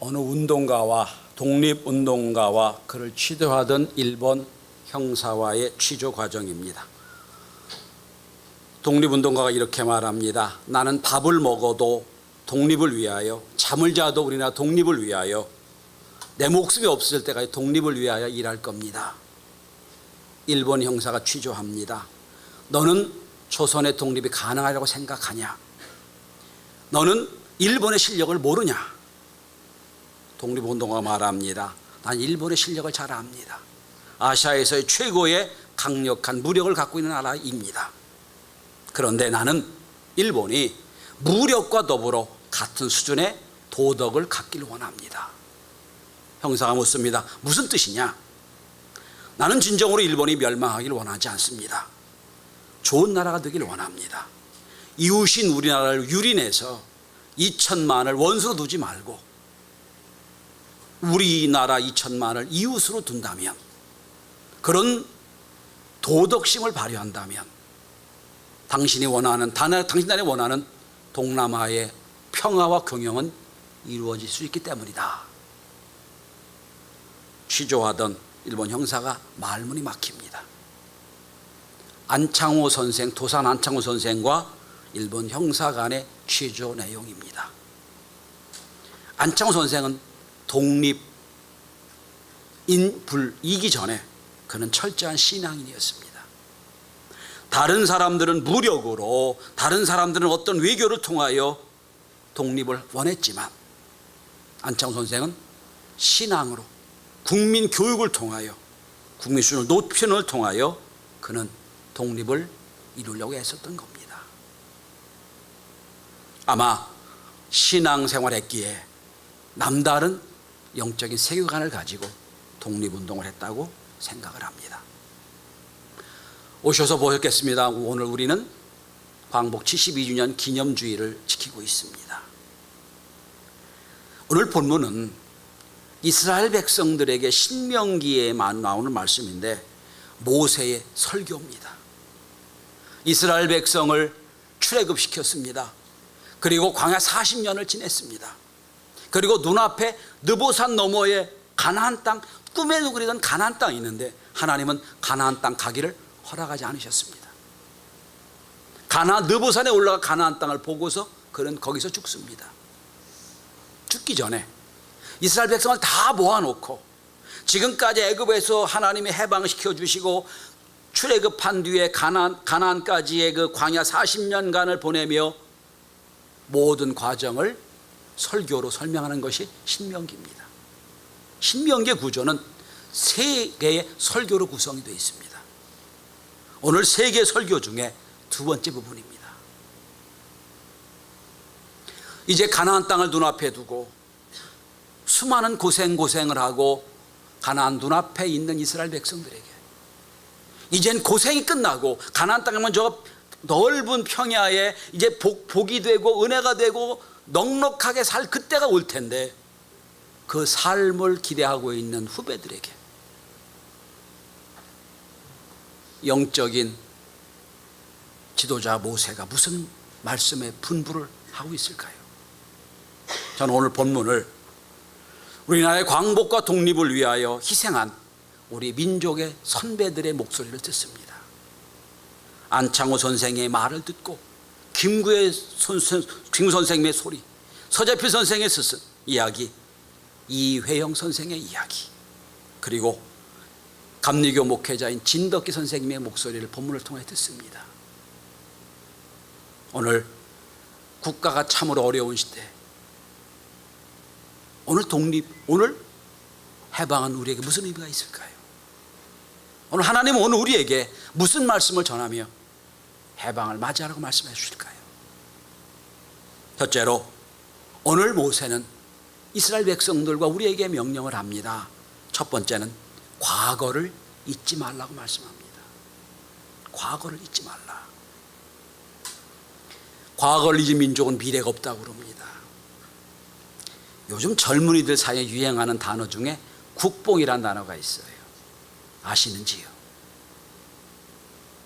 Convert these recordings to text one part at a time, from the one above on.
어느 운동가와 독립운동가와 그를 취조하던 일본 형사와의 취조 과정입니다. 독립운동가가 이렇게 말합니다. 나는 밥을 먹어도 독립을 위하여, 잠을 자도 우리나라 독립을 위하여, 내 목숨이 없을 때까지 독립을 위하여 일할 겁니다. 일본 형사가 취조합니다. 너는 조선의 독립이 가능하다고 생각하냐? 너는 일본의 실력을 모르냐? 독립운동가가 말합니다. 난 일본의 실력을 잘 압니다. 아시아에서의 최고의 강력한 무력을 갖고 있는 나라입니다. 그런데 나는 일본이 무력과 더불어 같은 수준의 도덕을 갖기를 원합니다. 형사가 묻습니다. 무슨 뜻이냐? 나는 진정으로 일본이 멸망하기를 원하지 않습니다. 좋은 나라가 되기를 원합니다. 이웃인 우리나라를 유린해서 2천만을 원수로 두지 말고 우리나라 2천만을 이웃으로 둔다면, 그런 도덕심을 발휘한다면 당신이 원하는, 당신들이 원하는 동남아의 평화와 경영은 이루어질 수 있기 때문이다. 취조하던 일본 형사가 말문이 막힙니다. 안창호 선생, 도산 안창호 선생과 일본 형사 간의 취조 내용입니다. 안창호 선생은 독립인불이기 전에 그는 철저한 신앙인이었습니다. 다른 사람들은 무력으로, 다른 사람들은 어떤 외교를 통하여 독립을 원했지만 안창호 선생은 신앙으로, 국민 교육을 통하여, 국민 수준을 높이는 걸 통하여 그는 독립을 이루려고 애썼던 겁니다. 아마 신앙생활했기에 남다른 영적인 세계관을 가지고 독립운동을 했다고 생각을 합니다. 오셔서 보셨겠습니다. 오늘 우리는 광복 72주년 기념주일을 지키고 있습니다. 오늘 본문은 이스라엘 백성들에게 신명기에 나오는 말씀인데 모세의 설교입니다. 이스라엘 백성을 출애굽시켰습니다. 그리고 광야 40년을 지냈습니다. 그리고 눈앞에 느보산 너머에 가나안 땅, 꿈에도 그리던 가나안 땅이 있는데 하나님은 가나안 땅 가기를 허락하지 않으셨습니다. 느보산에 올라가 가나안 땅을 보고서 그는 거기서 죽습니다. 죽기 전에 이스라엘 백성을 다 모아놓고 지금까지 애굽에서 하나님이 해방시켜 주시고 출애굽한 뒤에 가나안까지의 그 광야 40년간을 보내며 모든 과정을 설교로 설명하는 것이 신명기입니다. 신명기의 구조는 세 개의 설교로 구성이 되어 있습니다. 오늘 세 개의 설교 중에 두 번째 부분입니다. 이제 가나안 땅을 눈앞에 두고 수많은 고생을 하고 가나안 눈앞에 있는 이스라엘 백성들에게 이젠 고생이 끝나고 가나안 땅에만 저 넓은 평야에 이제 복이 되고 은혜가 되고 넉넉하게 살 그때가 올 텐데 그 삶을 기대하고 있는 후배들에게 영적인 지도자 모세가 무슨 말씀에 분부를 하고 있을까요? 저는 오늘 본문을 우리나라의 광복과 독립을 위하여 희생한 우리 민족의 선배들의 목소리를 듣습니다. 안창호 선생의 말을 듣고 김구 선생님의 소리, 서재필 선생의 스승 이야기, 이회영 선생의 이야기, 그리고 감리교 목회자인 진덕기 선생님의 목소리를 본문을 통해 듣습니다. 오늘 국가가 참으로 어려운 시대, 오늘 해방은 우리에게 무슨 의미가 있을까요? 오늘 하나님은 오늘 우리에게 무슨 말씀을 전하며 해방을 맞이하라고 말씀해 주실까요? 첫째로 오늘 모세는 이스라엘 백성들과 우리에게 명령을 합니다. 첫 번째는 과거를 잊지 말라고 말씀합니다. 과거를 잊지 말라. 과거를 잊은 민족은 미래가 없다고 그럽니다. 요즘 젊은이들 사이에 유행하는 단어 중에 국뽕이라는 단어가 있어요. 아시는지요?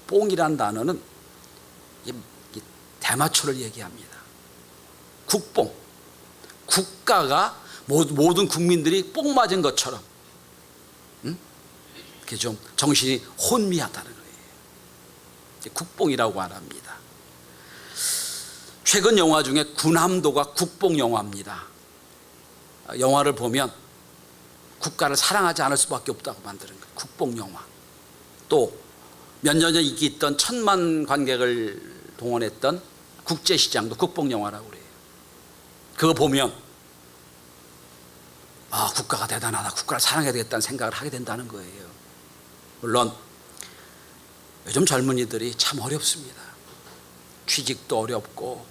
뽕이라는 단어는 대마초를 얘기합니다. 국뽕, 국가가 모든 국민들이 뽕 맞은 것처럼 이렇게 좀 정신이 혼미하다는 거예요. 국뽕이라고 말합니다. 최근 영화 중에 군함도가 국뽕 영화입니다. 영화를 보면 국가를 사랑하지 않을 수밖에 없다고 만드는 거예요. 국뽕 영화. 또 몇 년 전에 인기 있던 1,000만 관객을 동원했던 국제시장도 국뽕 영화라고 그래요. 그거 보면 국가가 대단하다, 국가를 사랑해야 되겠다는 생각을 하게 된다는 거예요. 물론 요즘 젊은이들이 참 어렵습니다. 취직도 어렵고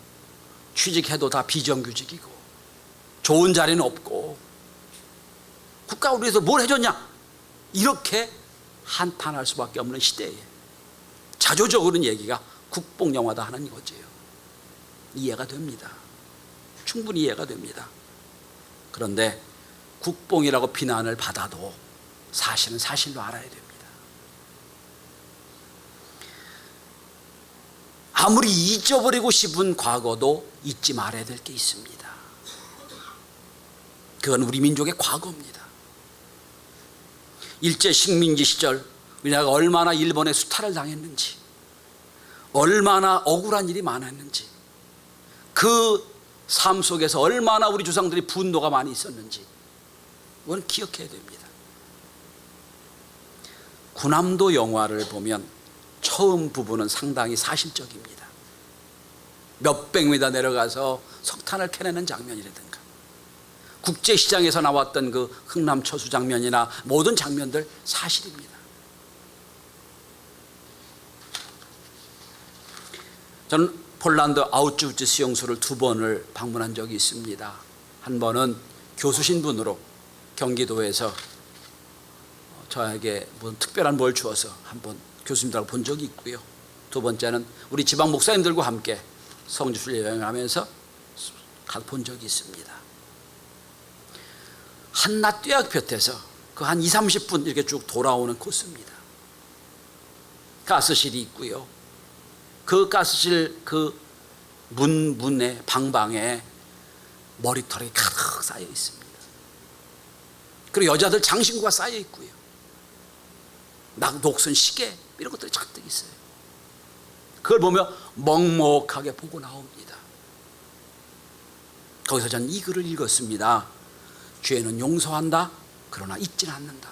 취직해도 다 비정규직이고 좋은 자리는 없고 국가가 우리 위해서 뭘 해줬냐, 이렇게 한탄할 수밖에 없는 시대에 자조적으로는 얘기가 국뽕영화다 하는 거지요. 이해가 됩니다. 충분히 이해가 됩니다. 그런데 국뽕이라고 비난을 받아도 사실은 사실로 알아야 됩니다. 아무리 잊어버리고 싶은 과거도 잊지 말아야 될 게 있습니다. 그건 우리 민족의 과거입니다. 일제 식민지 시절 우리나라가 얼마나 일본의 수탈을 당했는지, 얼마나 억울한 일이 많았는지, 그 삶 속에서 얼마나 우리 조상들이 분노가 많이 있었는지 그건 기억해야 됩니다. 군함도 영화를 보면 처음 부분은 상당히 사실적입니다. 몇백 미터 내려가서 석탄을 캐내는 장면이라든가, 국제시장에서 나왔던 그 흥남초수 장면이나 모든 장면들 사실입니다. 저는 폴란드 아우슈비츠 수용소를 2번을 방문한 적이 있습니다. 한 번은 교수 신분으로 경기도에서 저에게 뭐 특별한 뭘 주어서 한번 교수님들하고 본 적이 있고요. 두 번째는 우리 지방 목사님들과 함께 성지순례 여행을 하면서 본 적이 있습니다. 한낮 뙤약볕에서 그 한 20-30분 이렇게 쭉 돌아오는 코스입니다. 가스실이 있고요. 그 가스실 그 문에 방방에 머리털이 가득 쌓여 있습니다. 그리고 여자들 장신구가 쌓여 있고요. 녹슨 시계 이런 것들이 잔뜩 있어요. 그걸 보며 먹먹하게 보고 나옵니다. 거기서 저는 이 글을 읽었습니다. 죄는 용서한다, 그러나 잊지는 않는다.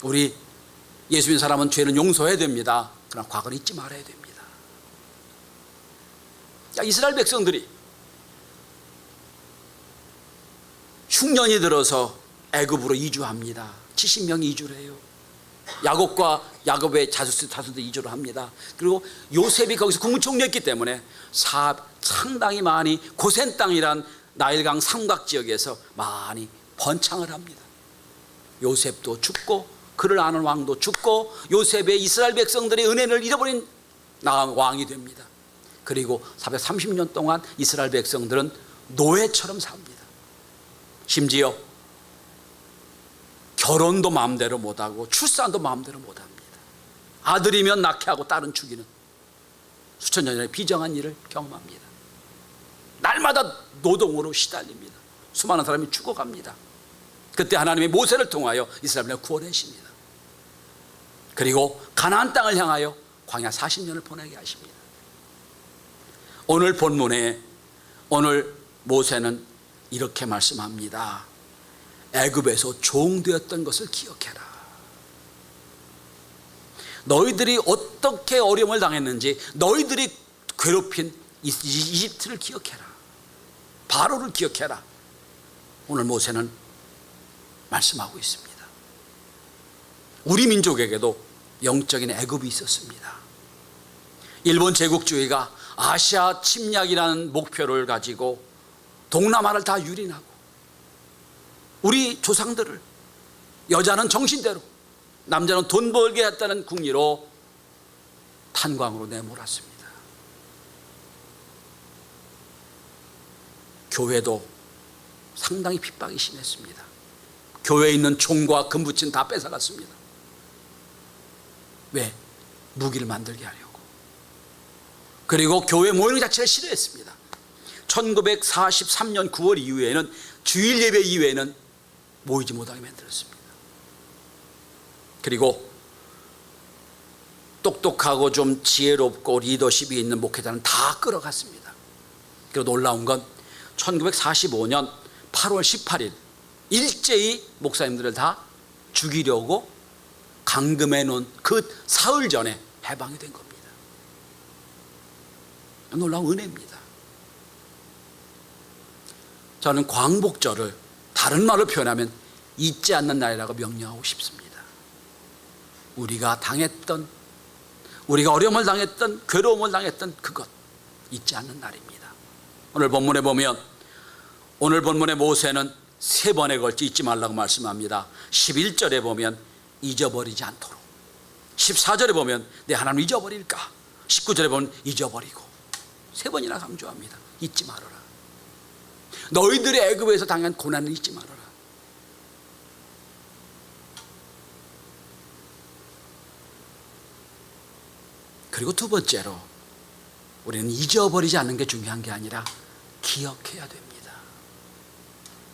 우리 예수 믿는 사람은 죄는 용서해야 됩니다. 그러나 과거를 잊지 말아야 됩니다. 이스라엘 백성들이 흉년이 들어서 애굽으로 이주합니다. 70명이 이주를 해요. 야곱의 자손들 이주를 합니다. 그리고 요셉이 거기서 국무총리였기 때문에 상당히 많이 고센 땅이란 나일강 삼각 지역에서 많이 번창을 합니다. 요셉도 죽고 그를 아는 왕도 죽고 요셉의 이스라엘 백성들의 은혜를 잃어버린 왕이 됩니다. 그리고 430년 동안 이스라엘 백성들은 노예처럼 삽니다. 심지어 결혼도 마음대로 못하고 출산도 마음대로 못합니다. 아들이면 낳게 하고 딸은 죽이는 수천 년의 비정한 일을 경험합니다. 날마다 노동으로 시달립니다. 수많은 사람이 죽어갑니다. 그때 하나님이 모세를 통하여 이스라엘을 구원하십니다. 그리고 가나안 땅을 향하여 광야 40년을 보내게 하십니다. 오늘 본문에 오늘 모세는 이렇게 말씀합니다. 애굽에서 종되었던 것을 기억해라. 너희들이 어떻게 어려움을 당했는지, 너희들이 괴롭힌 이집트를 기억해라. 바로를 기억해라. 오늘 모세는 말씀하고 있습니다. 우리 민족에게도 영적인 애굽이 있었습니다. 일본 제국주의가 아시아 침략이라는 목표를 가지고 동남아를 다 유린하고 우리 조상들을 여자는 정신대로 남자는 돈 벌게 했다는 궁리로 탄광으로 내몰았습니다. 교회도 상당히 핍박이 심했습니다. 교회에 있는 총과 금부침 다 뺏어갔습니다. 왜? 무기를 만들게 하려고. 그리고 교회 모임 자체를 싫어했습니다. 1943년 9월 이후에는 주일 예배 이후에는 모이지 못하게 만들었습니다. 그리고 똑똑하고 좀 지혜롭고 리더십이 있는 목회자는 다 끌어갔습니다. 그리고 놀라운 건 1945년 8월 18일 일제히 목사님들을 다 죽이려고 감금해 놓은 그 사흘 전에 해방이 된 겁니다. 놀라운 은혜입니다. 저는 광복절을 다른 말로 표현하면 잊지 않는 날이라고 명령하고 싶습니다. 우리가 당했던, 우리가 어려움을 당했던, 괴로움을 당했던 그것 잊지 않는 날입니다. 오늘 본문에 보면, 오늘 본문의 모세는 3번에 걸쳐 잊지 말라고 말씀합니다. 11절에 보면 잊어버리지 않도록, 14절에 보면 내 하나님 잊어버릴까, 19절에 보면 잊어버리고, 3번이나 강조합니다. 잊지 말아라. 너희들의 애굽에서 당한 고난을 잊지 말아라. 그리고 두 번째로 우리는 잊어버리지 않는 게 중요한 게 아니라 기억해야 됩니다.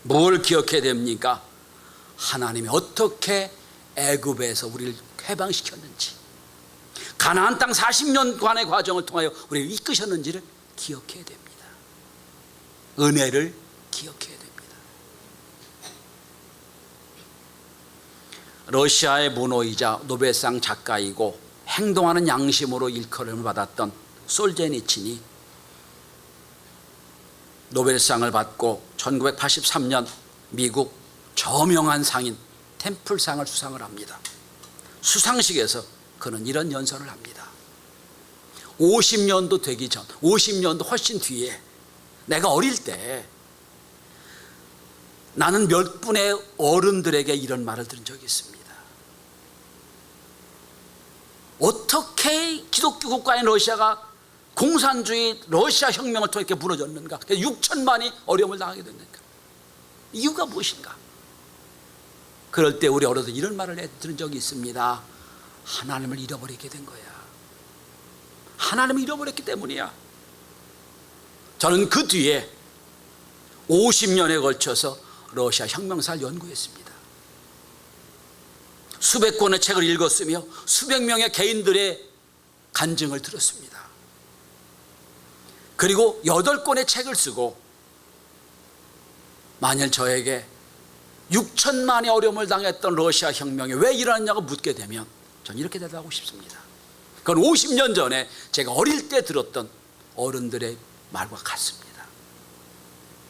뭘 기억해야 됩니까? 하나님이 어떻게 애굽에서 우리를 해방시켰는지, 가나안 땅 40년간의 과정을 통하여 우리를 이끄셨는지를 기억해야 됩니다. 은혜를 기억해야 됩니다. 러시아의 문호이자 노벨상 작가이고 행동하는 양심으로 일컬음을 받았던 솔제니친이 노벨상을 받고 1983년 미국 저명한 상인 템플상을 수상을 합니다. 수상식에서 그는 이런 연설을 합니다. 50년도 되기 전, 50년도 훨씬 뒤에 내가 어릴 때 나는 몇 분의 어른들에게 이런 말을 들은 적이 있습니다. 어떻게 기독교 국가인 러시아가 공산주의 러시아 혁명을 통해 이렇게 무너졌는가? 6천만이 어려움을 당하게 됐는가? 이유가 무엇인가? 그럴 때 우리 어른들 이런 말을 들은 적이 있습니다. 하나님을 잃어버리게 된 거야. 하나님을 잃어버렸기 때문이야. 저는 그 뒤에 50년에 걸쳐서 러시아 혁명사를 연구했습니다. 수백 권의 책을 읽었으며 수백 명의 개인들의 간증을 들었습니다. 그리고 8권의 책을 쓰고 만일 저에게 6천만의 어려움을 당했던 러시아 혁명이 왜 일어났냐고 묻게 되면 저는 이렇게 대답하고 싶습니다. 그건 50년 전에 제가 어릴 때 들었던 어른들의 말과 같습니다.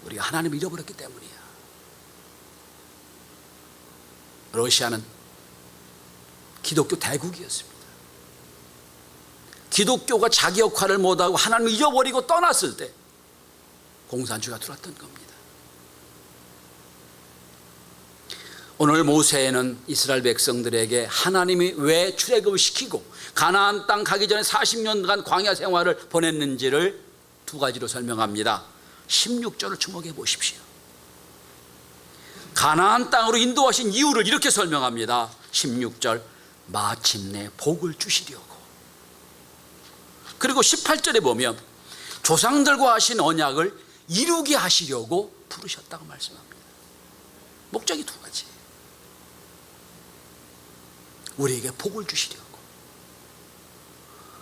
우리가 하나님을 잃어버렸기 때문이야. 러시아는 기독교 대국이었습니다. 기독교가 자기 역할을 못하고 하나님을 잊어버리고 떠났을 때 공산주의가 들어왔던 겁니다. 오늘 모세는 이스라엘 백성들에게 하나님이 왜 출애굽을 시키고 가나안 땅 가기 전에 40년간 광야 생활을 보냈는지를 두 가지로 설명합니다. 16절을 주목해 보십시오. 가나안 땅으로 인도하신 이유를 이렇게 설명합니다. 16절, 마침내 복을 주시려고. 그리고 18절에 보면 조상들과 하신 언약을 이루게 하시려고 부르셨다고 말씀합니다. 목적이 두 가지. 우리에게 복을 주시려고,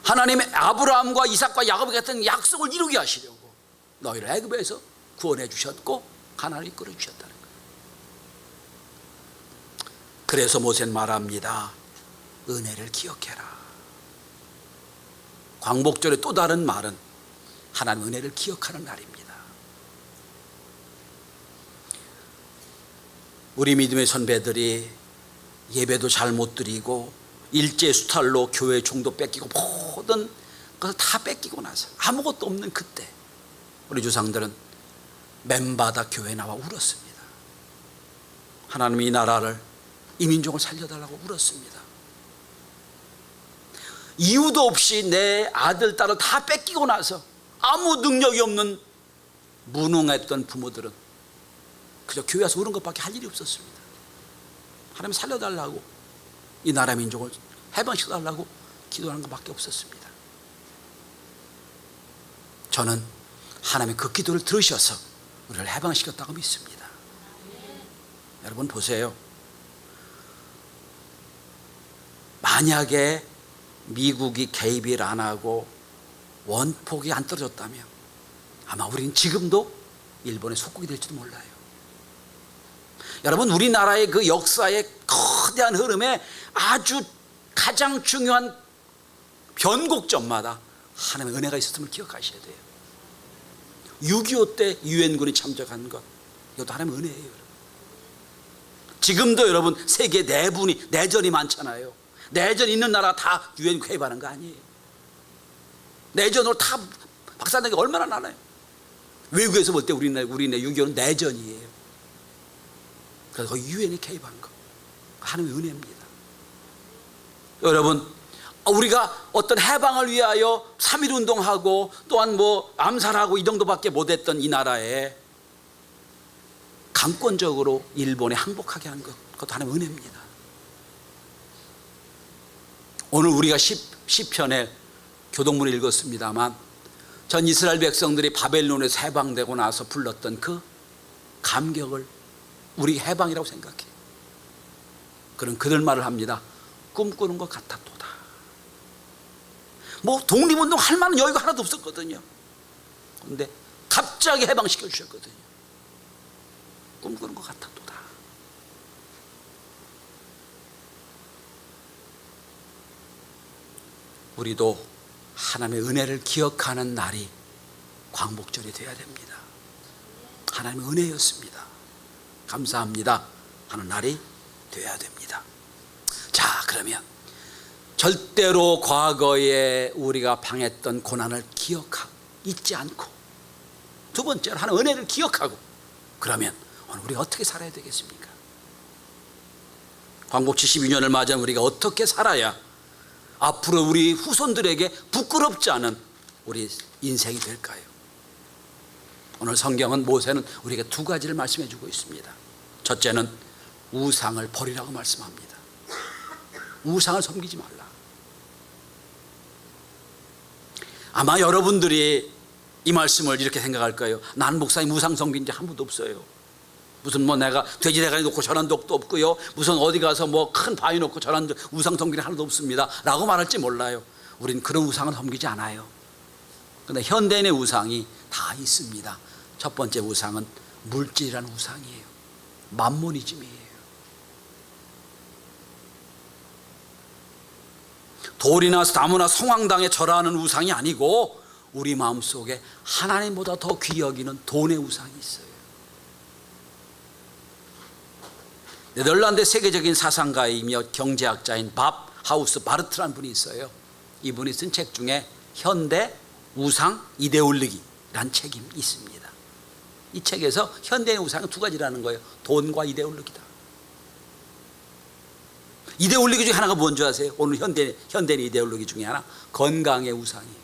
하나님의 아브라함과 이삭과 야곱에 같은 약속을 이루게 하시려고 너희를 애굽에서 구원해 주셨고 가나안을 이끌어 주셨다는 거예요. 그래서 모세는 말합니다. 은혜를 기억해라. 광복절의 또 다른 말은 하나님 은혜를 기억하는 날입니다. 우리 믿음의 선배들이 예배도 잘 못 드리고 일제 수탈로 교회 종도 뺏기고 모든 것을 다 뺏기고 나서 아무것도 없는 그때 우리 조상들은 맨바다 교회에 나와 울었습니다. 하나님 이 나라를, 이 민족을 살려달라고 울었습니다. 이유도 없이 내 아들, 딸을 다 뺏기고 나서 아무 능력이 없는 무능했던 부모들은 그저 교회 와서 우는 것밖에 할 일이 없었습니다. 하나님 살려달라고, 이 나라 민족을 해방시켜달라고 기도하는 것밖에 없었습니다. 저는 하나님의 그 기도를 들으셔서 우리를 해방시켰다고 믿습니다. 여러분 보세요. 만약에 미국이 개입을 안 하고 원폭이 안 떨어졌다면 아마 우리는 지금도 일본의 속국이 될지도 몰라요. 여러분, 우리나라의 그 역사의 거대한 흐름에 아주 가장 중요한 변곡점마다 하나님의 은혜가 있었음을 기억하셔야 돼요. 6.25 때 유엔군이 참전한 것, 이것도 하나님의 은혜예요. 지금도 여러분 세계 내전이 많잖아요. 내전 있는 나라가 다 유엔 개입하는 거 아니에요. 내전으로 다 박살난 게 얼마나 많아요. 외국에서 볼 때 우리네 6.25는 내전이에요. 그래서 유엔이 개입한 거 하나님의 은혜입니다. 여러분, 우리가 어떤 해방을 위하여 3.1 운동하고 또한 뭐 암살하고 이 정도밖에 못했던 이 나라에 강권적으로 일본에 항복하게 한 것, 그것도 하나님의 은혜입니다. 오늘 우리가 시편의 교동문을 읽었습니다만 전 이스라엘 백성들이 바벨론에서 해방되고 나서 불렀던 그 감격을 우리 해방이라고 생각해요. 그런 그들 말을 합니다. 꿈꾸는 것 같았도다. 뭐 독립운동 할 만한 여유가 하나도 없었거든요. 그런데 갑자기 해방시켜 주셨거든요. 꿈꾸는 것 같았도다. 우리도 하나님의 은혜를 기억하는 날이 광복절이 되어야 됩니다. 하나님의 은혜였습니다. 감사합니다 하는 날이 되어야 됩니다. 자, 그러면 절대로 과거에 우리가 당했던 고난을 기억하고 잊지 않고, 두 번째로 하나님의 은혜를 기억하고, 그러면 오늘 우리가 어떻게 살아야 되겠습니까? 광복 72년을 맞이한 우리가 어떻게 살아야 앞으로 우리 후손들에게 부끄럽지 않은 우리 인생이 될까요? 오늘 성경은 모세는 우리에게 두 가지를 말씀해 주고 있습니다. 첫째는 우상을 버리라고 말씀합니다. 우상을 섬기지 말라. 아마 여러분들이 이 말씀을 이렇게 생각할 거예요. 난 목사님 우상 섬긴 지 한 번도 없어요. 무슨 뭐 내가 돼지 대가리 놓고 절한 적도 없고요, 무슨 어디 가서 뭐 큰 바위 놓고 절한 우상 섬기는 하나도 없습니다 라고 말할지 몰라요. 우린 그런 우상은 섬기지 않아요. 그런데 현대인의 우상이 다 있습니다. 첫 번째 우상은 물질이라는 우상이에요. 맘모니즘이에요. 돌이나 나무나 성황당에 절하는 우상이 아니고 우리 마음속에 하나님보다 더 귀히 여기는 돈의 우상이 있어요. 네덜란드 세계적인 사상가이며 경제학자인 밥 하우스 바르트라는 분이 있어요. 이분이 쓴 책 중에 현대 우상 이데올로기라는 책이 있습니다. 이 책에서 현대의 우상은 두 가지라는 거예요. 돈과 이데올로기다. 이데올로기 중에 하나가 뭔지 아세요? 오늘 현대의 이데올로기 중에 하나, 건강의 우상이에요.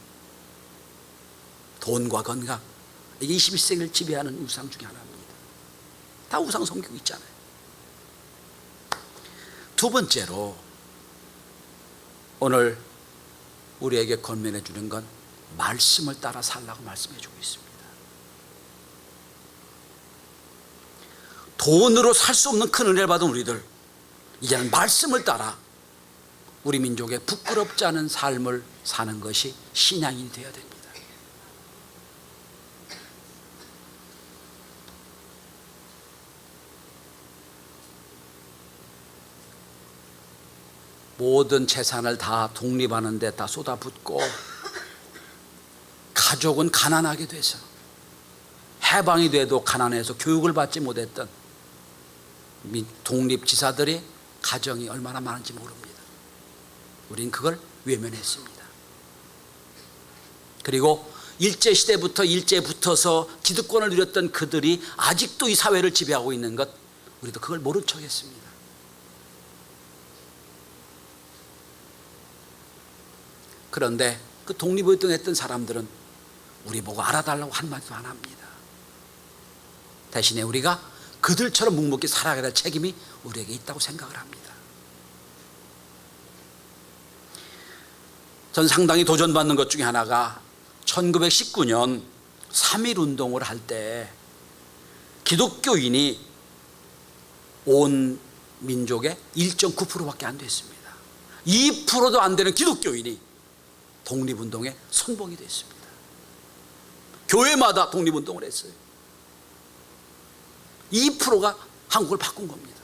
돈과 건강, 이게 21세기를 지배하는 우상 중에 하나입니다. 다 우상 섬기고 있잖아요. 두 번째로 오늘 우리에게 권면해 주는 건 말씀을 따라 살라고 말씀해 주고 있습니다. 돈으로 살 수 없는 큰 은혜를 받은 우리들, 이제는 말씀을 따라 우리 민족의 부끄럽지 않은 삶을 사는 것이 신앙인이 되어야 됩니다. 모든 재산을 다 독립하는 데 다 쏟아붓고 가족은 가난하게 돼서 해방이 돼도 가난해서 교육을 받지 못했던 독립지사들의 가정이 얼마나 많은지 모릅니다. 우린 그걸 외면했습니다. 그리고 일제시대부터 일제에 붙어서 기득권을 누렸던 그들이 아직도 이 사회를 지배하고 있는 것, 우리도 그걸 모른 척했습니다. 그런데 그 독립운동했던 사람들은 우리 보고 알아달라고 한마디도 안 합니다. 대신에 우리가 그들처럼 묵묵히 살아가야 될 책임이 우리에게 있다고 생각을 합니다. 전 상당히 도전받는 것 중에 하나가 1919년 3.1운동을 할 때 기독교인이 온 민족의 1.9%밖에 안 됐습니다. 2%도 안 되는 기독교인이 독립운동에 선봉이 됐습니다. 교회마다 독립운동을 했어요. 2%가 한국을 바꾼 겁니다.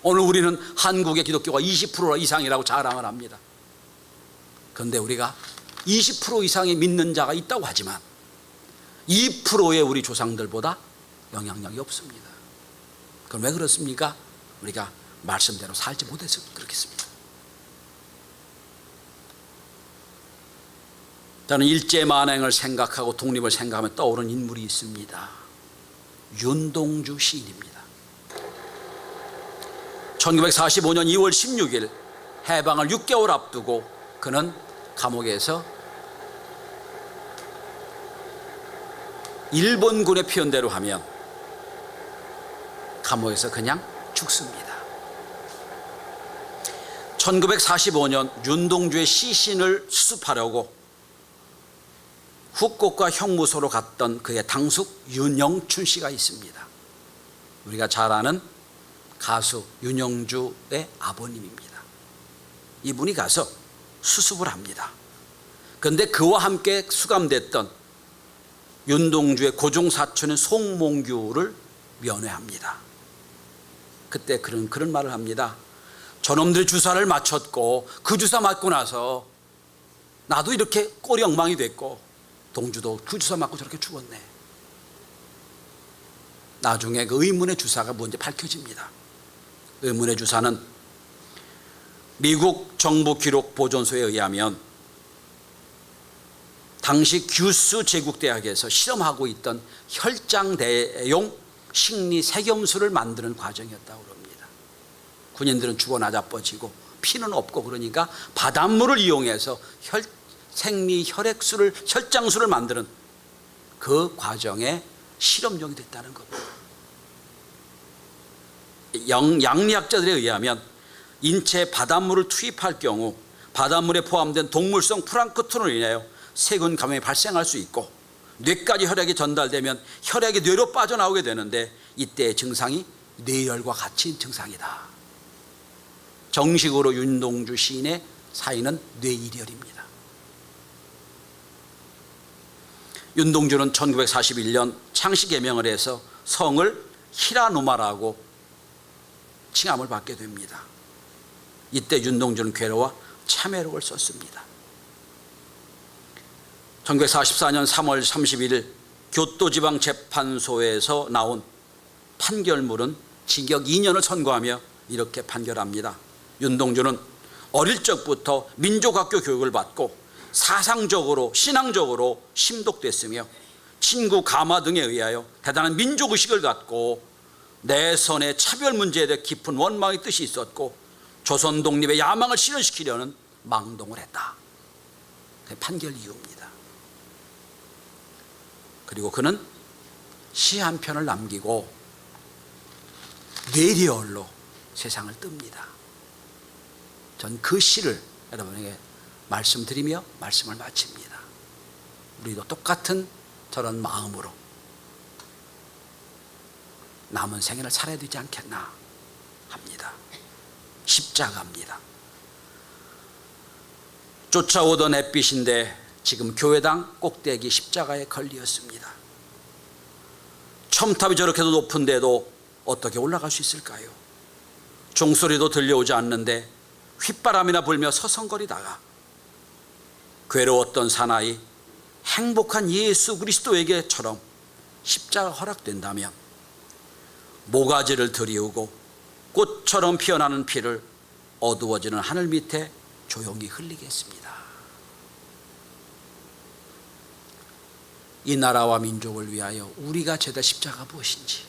오늘 우리는 한국의 기독교가 20% 이상이라고 자랑을 합니다. 그런데 우리가 20% 이상의 믿는 자가 있다고 하지만 2%의 우리 조상들보다 영향력이 없습니다. 그럼 왜 그렇습니까? 우리가 말씀대로 살지 못해서 그렇겠습니다. 저는 일제만행을 생각하고 독립을 생각하면 떠오르는 인물이 있습니다. 윤동주 시인입니다. 1945년 2월 16일 해방을 6개월 앞두고 그는 감옥에서 일본군의 표현대로 하면 감옥에서 그냥 죽습니다. 1945년 윤동주의 시신을 수습하려고 후쿠오카 형무소로 갔던 그의 당숙 윤영춘 씨가 있습니다. 우리가 잘 아는 가수 윤영주의 아버님입니다. 이분이 가서 수습을 합니다. 그런데 그와 함께 수감됐던 윤동주의 고종사촌인 송몽규를 면회합니다. 그때 그런 말을 합니다. 저놈들이 주사를 맞췄고 그 주사 맞고 나서 나도 이렇게 꼴이 엉망이 됐고 동주도 그 주사 맞고 저렇게 죽었네. 나중에 그 의문의 주사가 뭔지 밝혀집니다. 의문의 주사는 미국 정부 기록 보존소에 의하면 당시 규스 제국대학에서 실험하고 있던 혈장대용 식리 색염수를 만드는 과정이었다고 합니다. 군인들은 죽어 나자빠지고 피는 없고 그러니까 바닷물을 이용해서 생리 혈액수를 혈장수를 만드는 그 과정에 실험용이 됐다는 겁니다. 양리학자들에 의하면 인체에 바닷물을 투입할 경우 바닷물에 포함된 동물성 플랑크톤으로 인하여 세균 감염이 발생할 수 있고 뇌까지 혈액이 전달되면 혈액이 뇌로 빠져나오게 되는데 이때의 증상이 뇌열과 같은 증상이다. 정식으로 윤동주 시인의 사인은 뇌일혈입니다. 윤동주는 1941년 창씨 개명을 해서 성을 히라누마라고 칭함을 받게 됩니다. 이때 윤동주는 괴로워 참회록을 썼습니다. 1944년 3월 31일 교토지방재판소에서 나온 판결문은 징역 2년을 선고하며 이렇게 판결합니다. 윤동주는 어릴 적부터 민족학교 교육을 받고 사상적으로 신앙적으로 심독됐으며 친구 가마 등에 의하여 대단한 민족의식을 갖고 내선의 차별 문제에 대해 깊은 원망의 뜻이 있었고 조선 독립의 야망을 실현시키려는 망동을 했다. 그게 판결 이유입니다. 그리고 그는 시 한 편을 남기고 뇌리얼로 세상을 뜹니다. 전 그 시를 여러분에게 말씀드리며 말씀을 마칩니다. 우리도 똑같은 저런 마음으로 남은 생애를 살아야 되지 않겠나 합니다. 십자가입니다. 쫓아오던 햇빛인데 지금 교회당 꼭대기 십자가에 걸리었습니다. 첨탑이 저렇게도 높은데도 어떻게 올라갈 수 있을까요? 종소리도 들려오지 않는데 휘바람이나 불며 서성거리다가 괴로웠던 사나이 행복한 예수 그리스도에게처럼 십자가 허락된다면 모가지를 들이우고 꽃처럼 피어나는 피를 어두워지는 하늘 밑에 조용히 흘리겠습니다. 이 나라와 민족을 위하여 우리가 제다 십자가 무엇인지,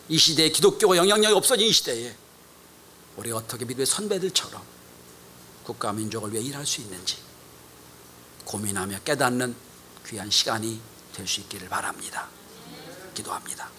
이 시대에 기독교가 영향력이 없어진 이 시대에 우리가 어떻게 믿음의 선배들처럼 국가 민족을 위해 일할 수 있는지 고민하며 깨닫는 귀한 시간이 될 수 있기를 바랍니다. 기도합니다.